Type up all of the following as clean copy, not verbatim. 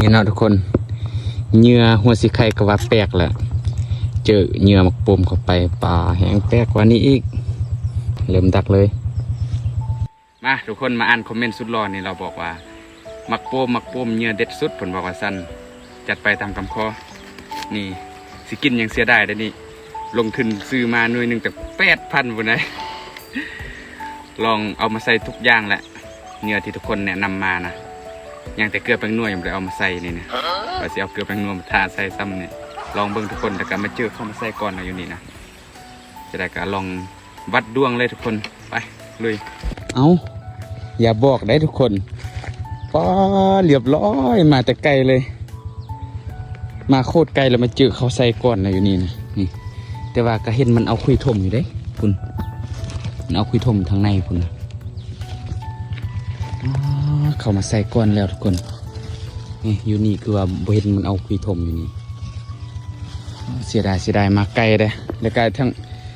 นี่เนาะทุกคนเหยื่อหัวสีไข่ก็ว่าแปลกแหละเจอเหยื่อมักปมเข้าไปป่าแห้งแปลกกว่านี้อีกเริ่มดักเลยมาทุกคนมาอ่านคอมเมนต์สุดร้อนนี่เราบอกว่ามักปมเหยื่อเด็ดสุดผลบอกว่าสั้นจัดไปตามคำขอนี่สิกินยังเสียได้เด้นี่ลงทุนซื้อมาหน่วยหนึ่งจาก8,000บนไหนลองเอามาใส่ทุกอย่างแหละเหยื่อที่ทุกคนแนะนำมานะยังแต่เกลือแป้งนัวยังไม่ได้เอามาใส่นี่นะว่าสิเอาเกลือแป้งนัวมาทาใส่ซ้ำเนี่ยลองเบิ่งทุกคนแต่ก็มาเจอเข้ามาใส่ก่อนนะอยู่นี่นะจะได้ก็ลองวัดดวงเลยทุกคนไปลุยเอาอย่าบอกได้ทุกคนป้าเรียบร้อยมาแต่ไกลเลยมาโคตรไกลแล้วมาเจอเขาใส่ก่อนนะอยู่นี่นะนี่แต่ว่าก็เห็นมันเอาคุยถมอยู่เด้คุณมันเอาคุยถมทางในคุณนะเข้ามาใส่ก้อนแล้วทุกคนนี่อยู่นี่คือว่าเห็นมันเอาคุยถมอยู่นี่เสียดายมาไกลเลยแล้วก็ทั้ง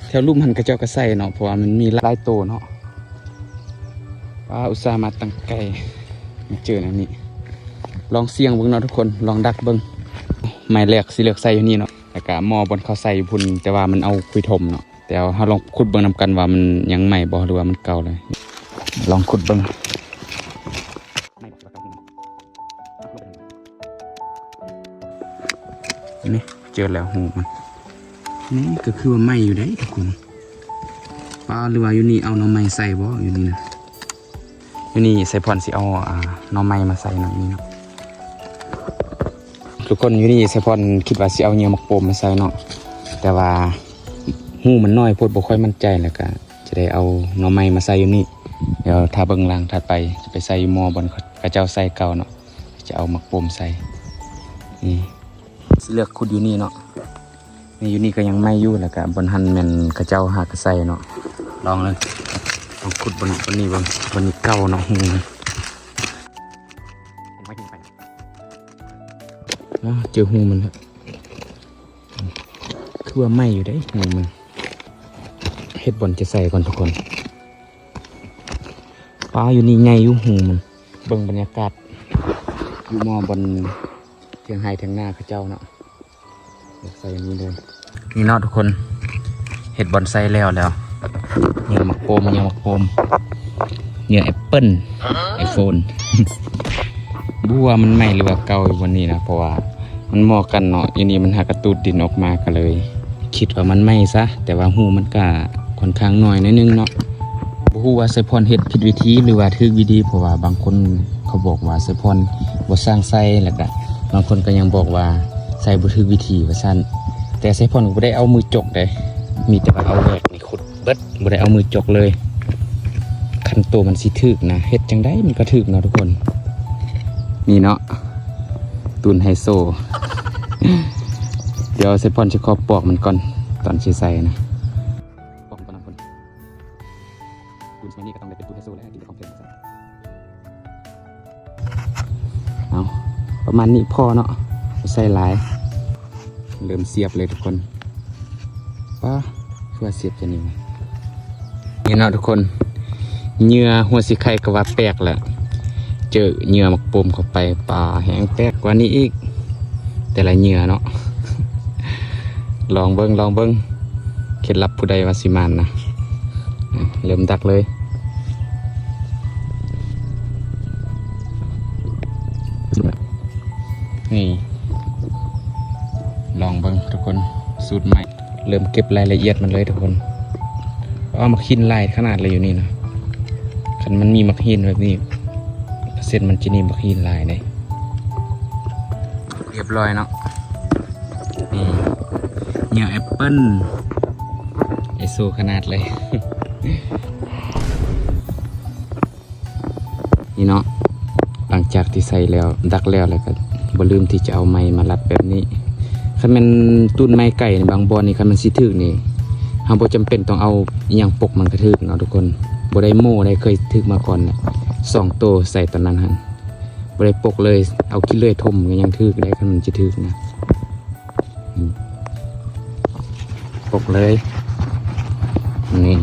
แถวลุ่มหันกระเจ้ากระใส่เนาะเพราะว่ามันมีหลายโตเนาะป้าอุตส่าห์มาตั้งไกลมาเจอนะนี่ลองเสี่ยงเบิ่งเนาะทุกคนลองดักเบิ่งไม่เลือกสิเลือกใส่อยู่นี่เนาะแล้วก็หม้อบนเขาใส่อยู่พุ่นแต่ว่ามันเอาคุยถมเนาะแต่เราลองขุดเบิ่งนำกันว่ามันยังใหม่บ่หรือว่ามันเก่าเลยลองขุดเบิ่งนี่เจอแล้วหูมันนี่ก็คือว่าไม่อยู่ได้ทุกคนปลาหรือว่าอยู่นี่เอาหน่อไม้ใส่บ่อยู่นี่นะอยู่นี่ใส่พรสิเอาหน่อไม้มาใส่หน่อยนี่เนาะทุกคนอยู่นี่ใส่พรคิดว่าสิเอาเหยื่อมักโปมมาใส่เนาะแต่ว่าหูมันน้อยโพดบ่ค่อยมั่นใจแล้วก็จะได้เอาหน่อไม้มาใส่อยู่นี่เดี๋ยวถ้าเบิ่งล่างถัดไปจะไปใส่อยู่หม้อบนกระเจ้าใส่เก่าเนาะจะเอามักโปมใส่นี่เลือกขุดอยู่นี่เนาะนี่อยู่นี่ก็ยังไม่อยู่แล้วก็บนหันแมนกระเจ้าหากระใส่เนาะลองเลยลองขุดบนนี้บนนี้เก่าเนาะหูเจอหูมันแล้วคือว่าไม่อยู่ได้หูมันเฮ็ดบนจะใส่ก่อนทุกคนปลาอยู่นี่ไงอยู่หูมันเบิ่งบรรยากาศอยู่มอบนเทียงไฮเทียงหน้ากระเจ้าเนาะใส่อย่างนี้เลยนี่เนาะทุกคนเห็ดบอนไซแล้วเหยื่อมักโปมเหยื่อแอปเปิ้ลไอโฟนบัวมันใหม่หรือว่าเก่าอยู่วันนี้นะเพราะว่ามันเหมาะกันเนาะอันนี้มันหากระตูดดินออกมาก็เลยคิดว่ามันไม่ซะแต่ว่าหูมันก็ค่อนข้างหน่อยนิดนึงเนาะหูว่าใส่พรเห็ดผิดวิธีหรือว่าถือวิธีเพราะว่าบางคนเขาบอกว่าใส่พรบ่สร้างไส้แล้วก็บางคนก็ยังบอกว่าใส่บ่ถือวิธีว่าซั่นแต่ใส่พรบ่ได้เอามือจกเลยมีแต่ว่าเอาแหวกนี่ขุดเบิดบ่ได้เอามือจกเลยคันโตมันสิถึกนะเฮ็ดจังได๋มันก็ถึกเนาะทุกคนนี่เนาะตุนไฮโซ เดี๋ยวใส่พรสิขอปอกมันก่อนตอนสิใส่นะปอกก่อนนะคนตุนสมัยนี้ก็ต้องได้เป็นตุนไฮโซแล้วกินของเพิ่นเอาประมาณนี้พอเนาะใส่หลายเริ่มเสียบเลยทุกคนป้าเพื่อเสียบจะนี่เนาะทุกคนเหยื่อหัวสีไข่ก็ว่าแปลกแหละเจอเหยื่อมักปมเข้าไปป่าแห้งแปลกกว่านี้อีกแต่ละเหยื่อเนาะ ลองเบิ้งเคล็ดลับผู้ใดว่าสิมานนะเริ่มดักเลยนี่ลองเบิ้งทุกคนสูตรใหม่เริ่มเก็บรายละเอียดมันเลยทุกคนเอามาขินลายขนาดเลยอยู่นี่นะคันมันมีมักหินแบบนี้เปอร์เซ็นต์มันจะนี่มักหินลายเลยเรียบร้อยเนาะนี่เหยื่อแอปเปิ้ลไอโซขนาดเลย นี่เนาะหลังจากที่ใส่แล้วดักแล้วก็บ่ลืมที่จะเอาไม้มารัดแบบนี้คันมันตุ้นไม้ไก่ในบางบอนนี่คันมันสิถึกนี่เราบ่จำเป็นต้องเอาอย่างปกมันกระทึกเนาะทุกคนบ่ได้โม่ได้เคยถึกมาก่อนเนี่ย2 โตใส่ตอนนั้นฮะบ่ได้ปกเลยเอาขี้เลื่อยทมก็ยังถึกได้คันมันสิถึกนะปกเลยนี่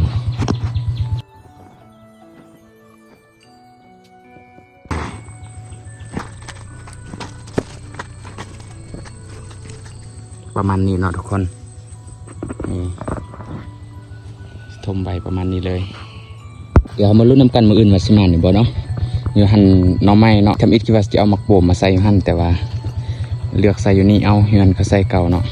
ประมาณนี้เนาะทุกคนนี่ทมใบประมาณนี้เลยเดี๋ยวมาลุ้นน้ำกันมืออื่นว่าสิมาหรือบ่เนาะอยู่หันน้องไม้เนาะทำอิดคิดว่าจะเอามักโบมมาใส่อยู่หันแต่ว่าเลือกใส่อยู่นี่เอาเฮือนเขาใส่เก่าเนาะ